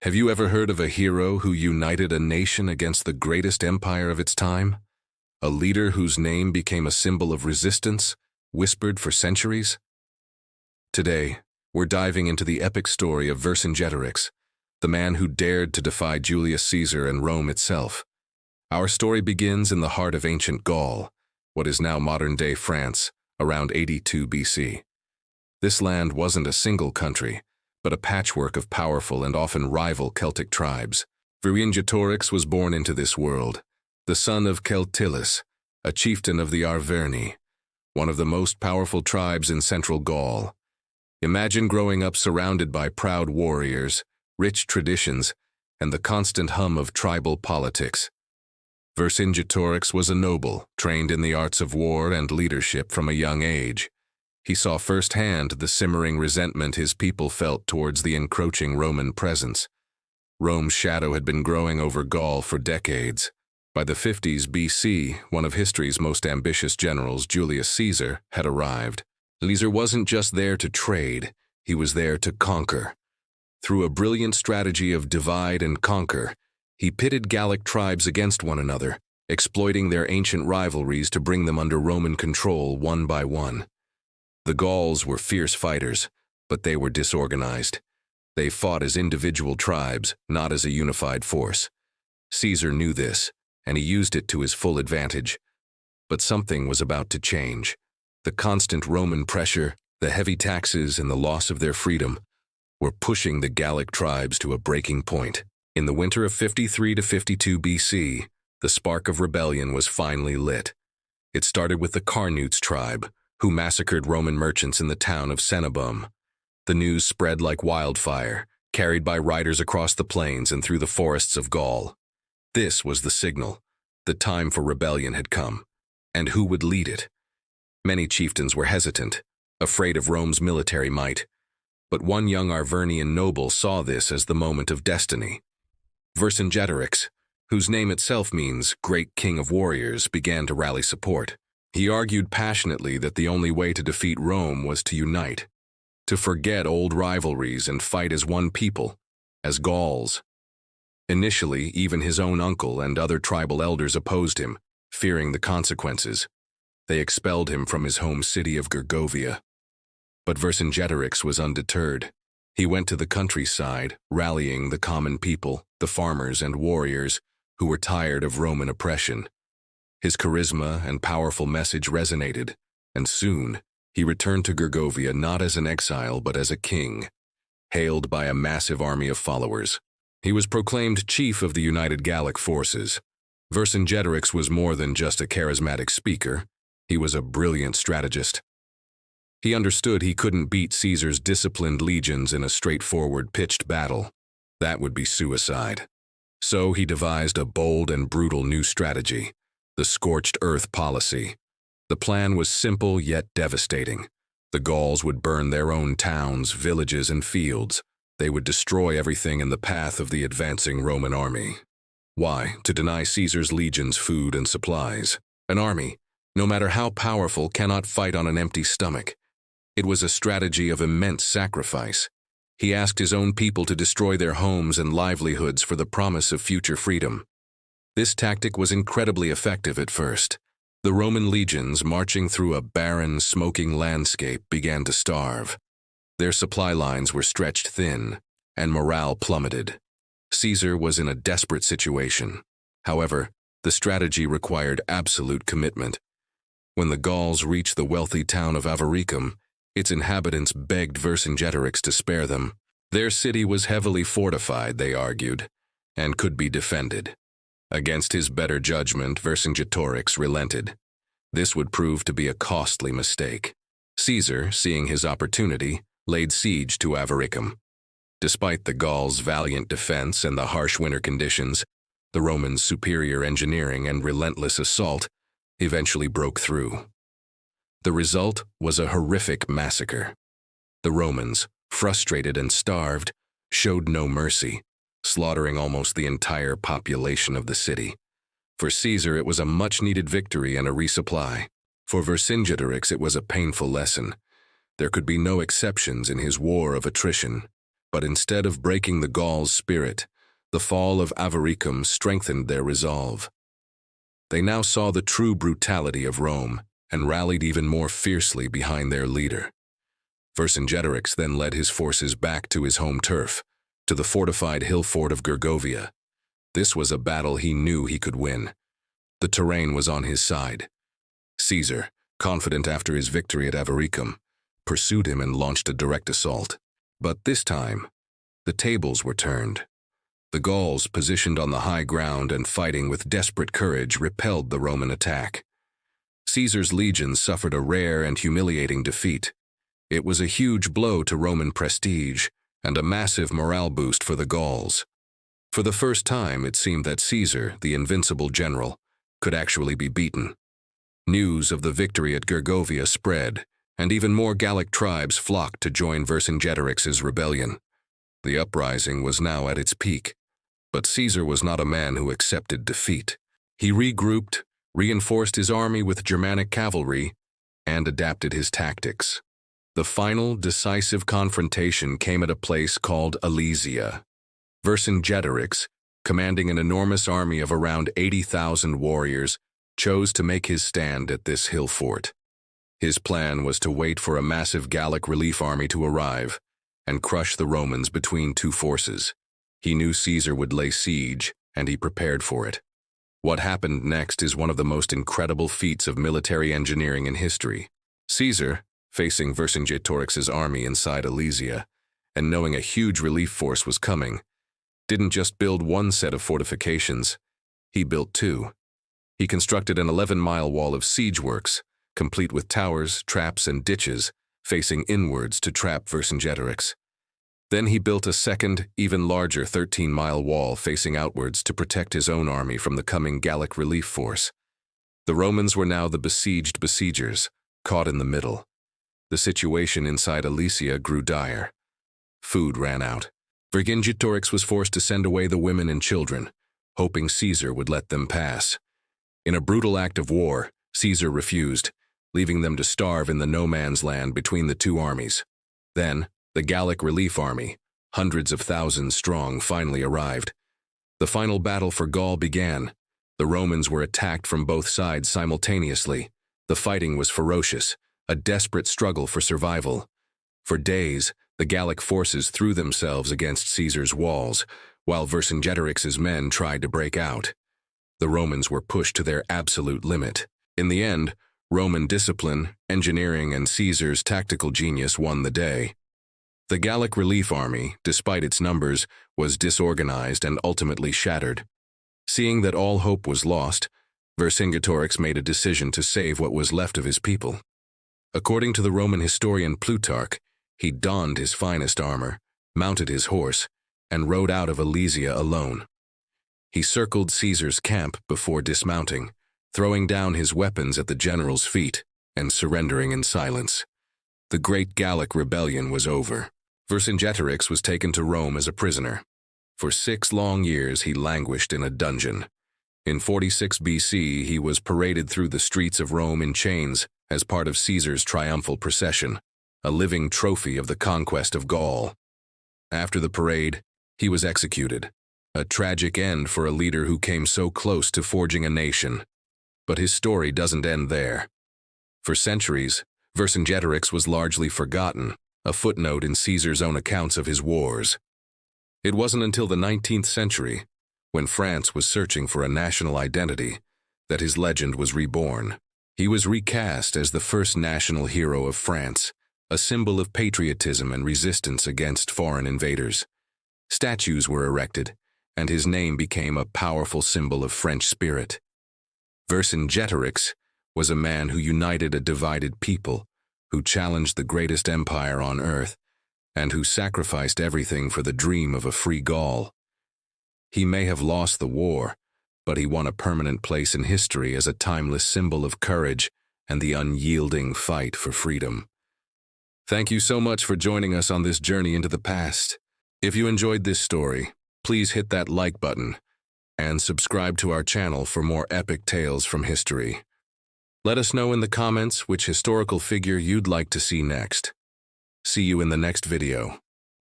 Have you ever heard of a hero who united a nation against the greatest empire of its time? A leader whose name became a symbol of resistance, whispered for centuries? Today, we're diving into the epic story of Vercingetorix, the man who dared to defy Julius Caesar and Rome itself. Our story begins in the heart of ancient Gaul, what is now modern-day France, around 82 BC. This land wasn't a single country, but a patchwork of powerful and often rival Celtic tribes. Vercingetorix was born into this world, the son of Celtilis, a chieftain of the Arverni, one of the most powerful tribes in central Gaul. Imagine growing up surrounded by proud warriors, rich traditions, and the constant hum of tribal politics. Vercingetorix was a noble, trained in the arts of war and leadership from a young age. He saw firsthand the simmering resentment his people felt towards the encroaching Roman presence. Rome's shadow had been growing over Gaul for decades. By the 50s BC, one of history's most ambitious generals, Julius Caesar, had arrived. Caesar wasn't just there to trade, he was there to conquer. Through a brilliant strategy of divide and conquer, he pitted Gallic tribes against one another, exploiting their ancient rivalries to bring them under Roman control one by one. The Gauls were fierce fighters, but they were disorganized. They fought as individual tribes, not as a unified force. Caesar knew this, and he used it to his full advantage. But something was about to change. The constant Roman pressure, the heavy taxes, and the loss of their freedom were pushing the Gallic tribes to a breaking point. In the winter of 53 to 52 BC, the spark of rebellion was finally lit. It started with the Carnutes tribe, who massacred Roman merchants in the town of Cenabum. The news spread like wildfire, carried by riders across the plains and through the forests of Gaul. This was the signal. The time for rebellion had come. And who would lead it? Many chieftains were hesitant, afraid of Rome's military might. But one young Arvernian noble saw this as the moment of destiny. Vercingetorix, whose name itself means great king of warriors, began to rally support. He argued passionately that the only way to defeat Rome was to unite, to forget old rivalries and fight as one people, as Gauls. Initially, even his own uncle and other tribal elders opposed him, fearing the consequences. They expelled him from his home city of Gergovia. But Vercingetorix was undeterred. He went to the countryside, rallying the common people, the farmers and warriors, who were tired of Roman oppression. His charisma and powerful message resonated, and soon he returned to Gergovia not as an exile but as a king, hailed by a massive army of followers. He was proclaimed chief of the United Gallic forces. Vercingetorix was more than just a charismatic speaker. He was a brilliant strategist. He understood he couldn't beat Caesar's disciplined legions in a straightforward pitched battle. That would be suicide. So he devised a bold and brutal new strategy, the scorched earth policy. The plan was simple yet devastating. The Gauls would burn their own towns, villages, and fields. They would destroy everything in the path of the advancing Roman army. Why? To deny Caesar's legions food and supplies. An army, no matter how powerful, cannot fight on an empty stomach. It was a strategy of immense sacrifice. He asked his own people to destroy their homes and livelihoods for the promise of future freedom. This tactic was incredibly effective at first. The Roman legions, marching through a barren, smoking landscape, began to starve. Their supply lines were stretched thin, and morale plummeted. Caesar was in a desperate situation. However, the strategy required absolute commitment. When the Gauls reached the wealthy town of Avaricum, its inhabitants begged Vercingetorix to spare them. Their city was heavily fortified, they argued, and could be defended. Against his better judgment, Vercingetorix relented. This would prove to be a costly mistake. Caesar, seeing his opportunity, laid siege to Avaricum. Despite the Gauls' valiant defense and the harsh winter conditions, the Romans' superior engineering and relentless assault eventually broke through. The result was a horrific massacre. The Romans, frustrated and starved, showed no mercy, slaughtering almost the entire population of the city. For Caesar, it was a much-needed victory and a resupply. For Vercingetorix, it was a painful lesson. There could be no exceptions in his war of attrition. But instead of breaking the Gauls' spirit, the fall of Avaricum strengthened their resolve. They now saw the true brutality of Rome and rallied even more fiercely behind their leader. Vercingetorix then led his forces back to his home turf, to the fortified hill fort of Gergovia. This was a battle he knew he could win. The terrain was on his side. Caesar, confident after his victory at Avaricum, pursued him and launched a direct assault. But this time, the tables were turned. The Gauls, positioned on the high ground and fighting with desperate courage, repelled the Roman attack. Caesar's legions suffered a rare and humiliating defeat. It was a huge blow to Roman prestige and a massive morale boost for the Gauls. For the first time, it seemed that Caesar, the invincible general, could actually be beaten. News of the victory at Gergovia spread, and even more Gallic tribes flocked to join Vercingetorix's rebellion. The uprising was now at its peak, but Caesar was not a man who accepted defeat. He regrouped, reinforced his army with Germanic cavalry, and adapted his tactics. The final, decisive confrontation came at a place called Alesia. Vercingetorix, commanding an enormous army of around 80,000 warriors, chose to make his stand at this hill fort. His plan was to wait for a massive Gallic relief army to arrive and crush the Romans between two forces. He knew Caesar would lay siege, and he prepared for it. What happened next is one of the most incredible feats of military engineering in history. Caesar, facing Vercingetorix's army inside Alesia, and knowing a huge relief force was coming, didn't just build one set of fortifications, he built two. He constructed an 11-mile wall of siege works, complete with towers, traps, and ditches, facing inwards to trap Vercingetorix. Then he built a second, even larger 13-mile wall facing outwards to protect his own army from the coming Gallic relief force. The Romans were now the besieged besiegers, caught in the middle. The situation inside Alesia grew dire. Food ran out. Vercingetorix was forced to send away the women and children, hoping Caesar would let them pass. In a brutal act of war, Caesar refused, leaving them to starve in the no-man's land between the two armies. Then, the Gallic relief army, hundreds of thousands strong, finally arrived. The final battle for Gaul began. The Romans were attacked from both sides simultaneously. The fighting was ferocious, a desperate struggle for survival. For days, the Gallic forces threw themselves against Caesar's walls, while Vercingetorix's men tried to break out. The Romans were pushed to their absolute limit. In the end, Roman discipline, engineering, and Caesar's tactical genius won the day. The Gallic relief army, despite its numbers, was disorganized and ultimately shattered. Seeing that all hope was lost, Vercingetorix made a decision to save what was left of his people. According to the Roman historian Plutarch, he donned his finest armor, mounted his horse, and rode out of Alesia alone. He circled Caesar's camp before dismounting, throwing down his weapons at the general's feet and surrendering in silence. The great Gallic rebellion was over. Vercingetorix was taken to Rome as a prisoner. For 6 long years he languished in a dungeon. In 46 BC, he was paraded through the streets of Rome in chains as part of Caesar's triumphal procession, a living trophy of the conquest of Gaul. After the parade, he was executed, a tragic end for a leader who came so close to forging a nation. But his story doesn't end there. For centuries, Vercingetorix was largely forgotten, a footnote in Caesar's own accounts of his wars. It wasn't until the 19th century, when France was searching for a national identity, that his legend was reborn. He was recast as the first national hero of France, a symbol of patriotism and resistance against foreign invaders. Statues were erected, and his name became a powerful symbol of French spirit. Vercingetorix was a man who united a divided people, who challenged the greatest empire on earth, and who sacrificed everything for the dream of a free Gaul. He may have lost the war, but he won a permanent place in history as a timeless symbol of courage and the unyielding fight for freedom. Thank you so much for joining us on this journey into the past. If you enjoyed this story, please hit that like button and subscribe to our channel for more epic tales from history. Let us know in the comments which historical figure you'd like to see next. See you in the next video.